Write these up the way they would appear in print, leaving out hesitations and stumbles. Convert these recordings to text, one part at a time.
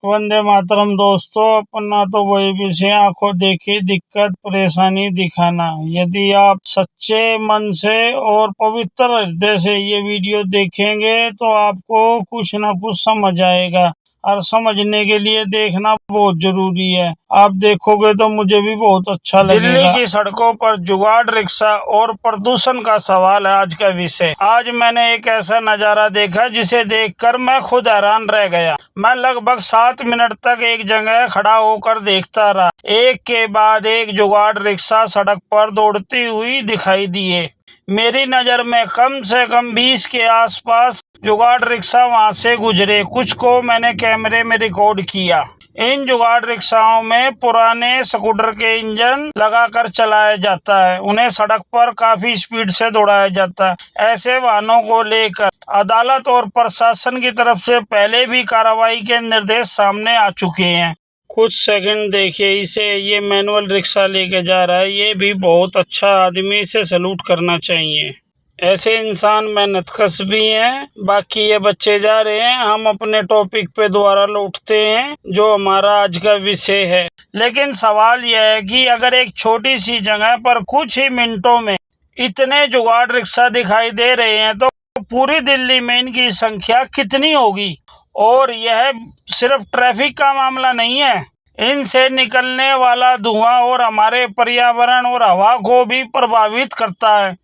वंदे मातरम दोस्तों, अपना तो वही विषय आंखों देखी दिक्कत परेशानी दिखाना। यदि आप सच्चे मन से और पवित्र हृदय से ये वीडियो देखेंगे तो आपको कुछ न कुछ समझ आएगा, और समझने के लिए देखना बहुत जरूरी है। आप देखोगे तो मुझे भी बहुत अच्छा लगेगा। दिल्ली की सड़कों पर जुगाड़ रिक्शा और प्रदूषण का सवाल है आज का विषय। आज मैंने एक ऐसा नजारा देखा जिसे देखकर मैं खुद हैरान रह गया। मैं लगभग 7 मिनट तक एक जगह खड़ा होकर देखता रहा। एक के बाद एक जुगाड़ रिक्शा सड़क पर दौड़ती हुई दिखाई दिए। मेरी नजर में कम से कम 20 के आसपास जुगाड़ रिक्शा वहां से गुजरे। कुछ को मैंने कैमरे में रिकॉर्ड किया। इन जुगाड़ रिक्शाओं में पुराने स्कूटर के इंजन लगाकर चलाया जाता है। उन्हें सड़क पर काफी स्पीड से दौड़ाया जाता है। ऐसे वाहनों को लेकर अदालत और प्रशासन की तरफ से पहले भी कार्रवाई के निर्देश सामने आ चुके हैं। कुछ सेकंड देखिए, इसे ये मैनुअल रिक्शा लेके जा रहा है। ये भी बहुत अच्छा आदमी, से सलूट करना चाहिए। ऐसे इंसान मेहनतकश भी हैं। बाकी ये बच्चे जा रहे हैं। हम अपने टॉपिक पे दोबारा लौटते हैं जो हमारा आज का विषय है। लेकिन सवाल यह है कि अगर एक छोटी सी जगह पर कुछ ही मिनटों में इतने जुगाड़ रिक्शा दिखाई दे रहे हैं तो पूरी दिल्ली में इनकी संख्या कितनी होगी। और यह सिर्फ ट्रैफिक का मामला नहीं है, इनसे निकलने वाला धुआं और हमारे पर्यावरण और हवा को भी प्रभावित करता है।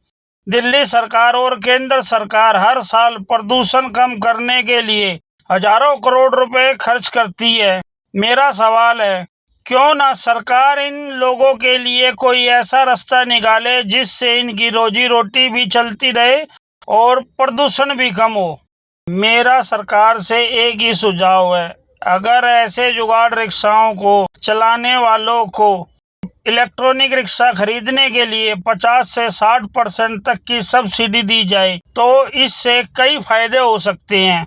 दिल्ली सरकार और केंद्र सरकार हर साल प्रदूषण कम करने के लिए हजारों करोड़ रुपए खर्च करती है। मेरा सवाल है, क्यों ना सरकार इन लोगों के लिए कोई ऐसा रास्ता निकाले जिससे इनकी रोजी रोटी भी चलती रहे और प्रदूषण भी कम हो। मेरा सरकार से एक ही सुझाव है, अगर ऐसे जुगाड़ रिक्शाओं को चलाने वालों को इलेक्ट्रॉनिक रिक्शा खरीदने के लिए 50 से 60% तक की सब्सिडी दी जाए तो इससे कई फायदे हो सकते हैं।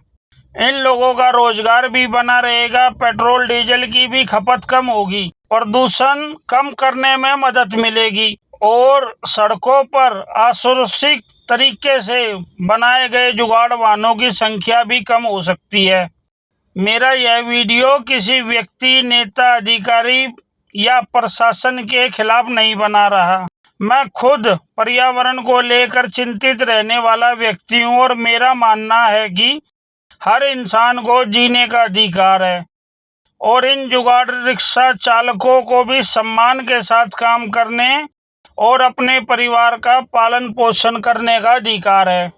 इन लोगों का रोजगार भी बना रहेगा, पेट्रोल डीजल की भी खपत कम होगी, प्रदूषण कम करने में मदद मिलेगी और सड़कों पर असुरक्षित तरीके से बनाए गए जुगाड़ वाहनों की संख्या भी कम हो सकती है। मेरा यह वीडियो किसी व्यक्ति, नेता, अधिकारी या प्रशासन के खिलाफ नहीं बना रहा। मैं खुद पर्यावरण को लेकर चिंतित रहने वाला व्यक्ति हूँ और मेरा मानना है कि हर इंसान को जीने का अधिकार है और इन जुगाड़ रिक्शा चालकों को भी सम्मान के साथ काम करने और अपने परिवार का पालन पोषण करने का अधिकार है।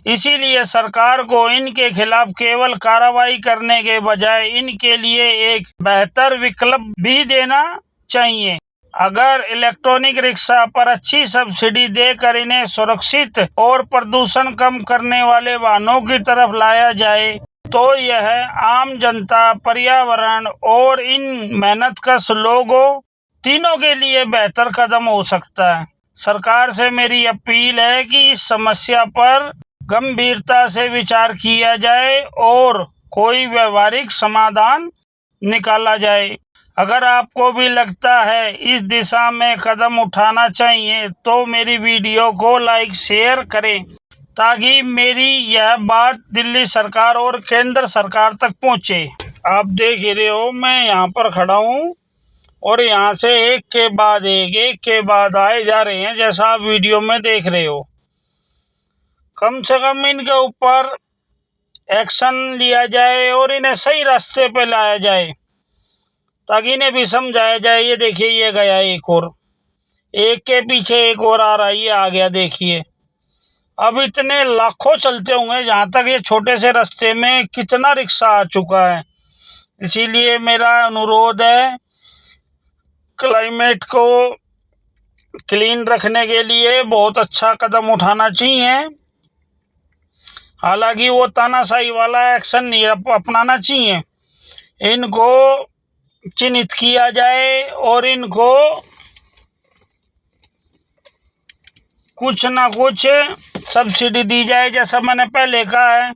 इसीलिए सरकार को इनके खिलाफ केवल कार्रवाई करने के बजाय इनके लिए एक बेहतर विकल्प भी देना चाहिए। अगर इलेक्ट्रॉनिक रिक्शा पर अच्छी सब्सिडी देकर इन्हें सुरक्षित और प्रदूषण कम करने वाले वाहनों की तरफ लाया जाए तो यह आम जनता, पर्यावरण और इन मेहनतकश लोगों तीनों के लिए बेहतर कदम हो सकता है। सरकार से मेरी अपील है कि इस समस्या पर गंभीरता से विचार किया जाए और कोई व्यवहारिक समाधान निकाला जाए। अगर आपको भी लगता है इस दिशा में कदम उठाना चाहिए तो मेरी वीडियो को लाइक शेयर करें ताकि मेरी यह बात दिल्ली सरकार और केंद्र सरकार तक पहुंचे। आप देख रहे हो, मैं यहाँ पर खड़ा हूँ और यहाँ से एक के बाद आए जा रहे हैं, जैसा आप वीडियो में देख रहे हो। कम से कम इनके ऊपर एक्शन लिया जाए और इन्हें सही रास्ते पे लाया जाए ताकि इन्हें भी समझाया जाए। ये देखिए, ये गया एक और, एक के पीछे एक और आ रहा है, ये आ गया। देखिए, अब इतने लाखों चलते होंगे जहाँ तक ये छोटे से रास्ते में कितना रिक्शा आ चुका है। इसीलिए मेरा अनुरोध है, क्लाइमेट को क्लीन रखने के लिए बहुत अच्छा कदम उठाना चाहिए। हालांकि वो तानाशाही वाला एक्शन नहीं अपनाना चाहिए। इनको चिन्हित किया जाए और इनको कुछ ना कुछ सब्सिडी दी जाए। जैसा मैंने पहले कहा है,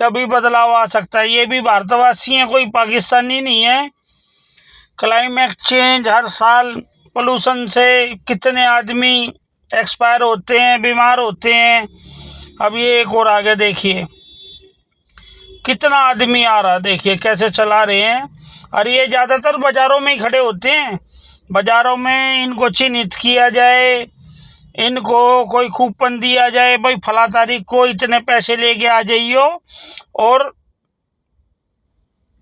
तभी बदलाव आ सकता है। ये भी भारतवासी हैं, कोई पाकिस्तानी नहीं है। क्लाइमेट चेंज, हर साल पोल्यूशन से कितने आदमी एक्सपायर होते हैं, बीमार होते हैं। अब ये एक और आगे देखिए, कितना आदमी आ रहा, देखिए कैसे चला रहे हैं। और ये ज़्यादातर बाज़ारों में ही खड़े होते हैं। बाज़ारों में इनको चिन्हित किया जाए, इनको कोई कूपन दिया जाए, भाई फला तारीख को इतने पैसे लेके आ जाइयो और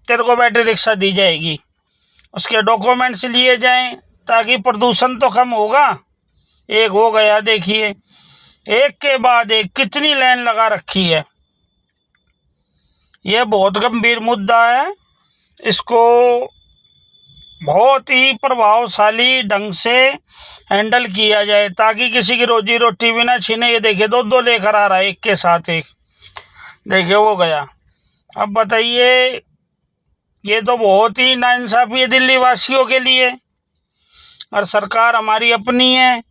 तेरे को बैटरी रिक्शा दी जाएगी। उसके डॉक्यूमेंट्स लिए जाएं ताकि प्रदूषण तो कम होगा। एक हो गया, देखिए एक के बाद एक कितनी लाइन लगा रखी है। यह बहुत गंभीर मुद्दा है, इसको बहुत ही प्रभावशाली ढंग से हैंडल किया जाए ताकि किसी की रोजी रोटी भी ना छीने। ये देखिए दो दो लेकर आ रहा है एक के साथ एक, देखिए वो गया। अब बताइए, ये तो बहुत ही नाइंसाफ़ी है दिल्ली वासियों के लिए। और सरकार हमारी अपनी है,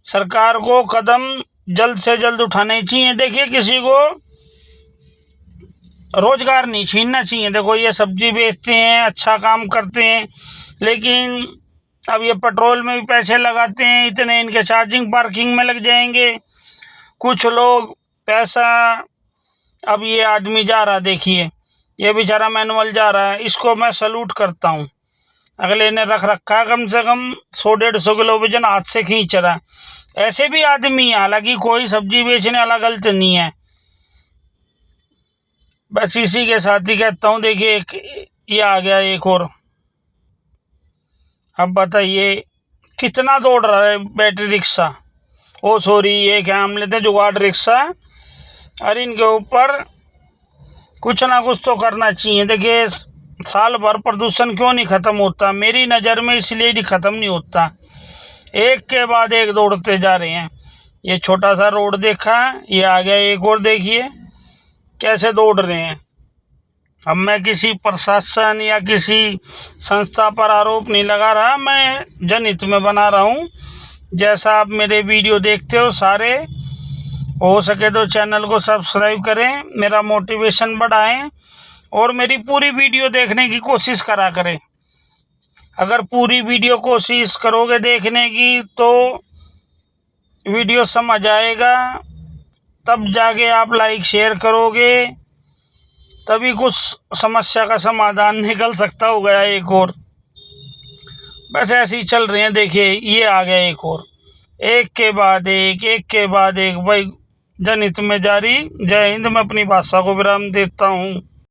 सरकार को कदम जल्द से जल्द उठाने चाहिए। देखिए किसी को रोजगार नहीं छीनना चाहिए। देखो ये सब्जी बेचते हैं, अच्छा काम करते हैं, लेकिन अब ये पेट्रोल में भी पैसे लगाते हैं, इतने इनके चार्जिंग पार्किंग में लग जाएंगे कुछ लोग पैसा। अब ये आदमी जा रहा, देखिए ये बेचारा मैनुअल जा रहा है, इसको मैं सैल्यूट करता हूँ। अगले ने रख रखा है कम से कम 100-150 किलो वजन हाथ से खींच रहा है। ऐसे भी आदमी, हालांकि कोई सब्जी बेचने वाला गलत नहीं है। बस इसी के साथ ही कहता हूँ, देखिए एक ये आ गया एक और। अब बताइए कितना दौड़ रहा है बैटरी रिक्शा, ओ सॉरी ये क्या हम लेते हैं जुगाड़ रिक्शा। और इनके ऊपर कुछ ना कुछ तो करना चाहिए। देखिए साल भर प्रदूषण क्यों नहीं ख़त्म होता, मेरी नज़र में इसलिए नहीं ख़त्म नहीं होता, एक के बाद एक दौड़ते जा रहे हैं। ये छोटा सा रोड देखा, ये आ गया एक और, देखिए कैसे दौड़ रहे हैं। अब मैं किसी प्रशासन या किसी संस्था पर आरोप नहीं लगा रहा, मैं जनहित में बना रहा हूँ। जैसा आप मेरे वीडियो देखते हो सारे, हो सके तो चैनल को सब्सक्राइब करें, मेरा मोटिवेशन बढ़ाएं और मेरी पूरी वीडियो देखने की कोशिश करा करें। अगर पूरी वीडियो कोशिश करोगे देखने की तो वीडियो समझ आएगा, तब जाके आप लाइक शेयर करोगे, तभी कुछ समस्या का समाधान निकल सकता हो गया एक और। बस ऐसे ही चल रहे हैं। देखिए ये आ गया एक और, एक के बाद एक के बाद एक। भाई जनहित में जारी। जय हिंद। मैं अपनी भाषा को विराम देता हूँ।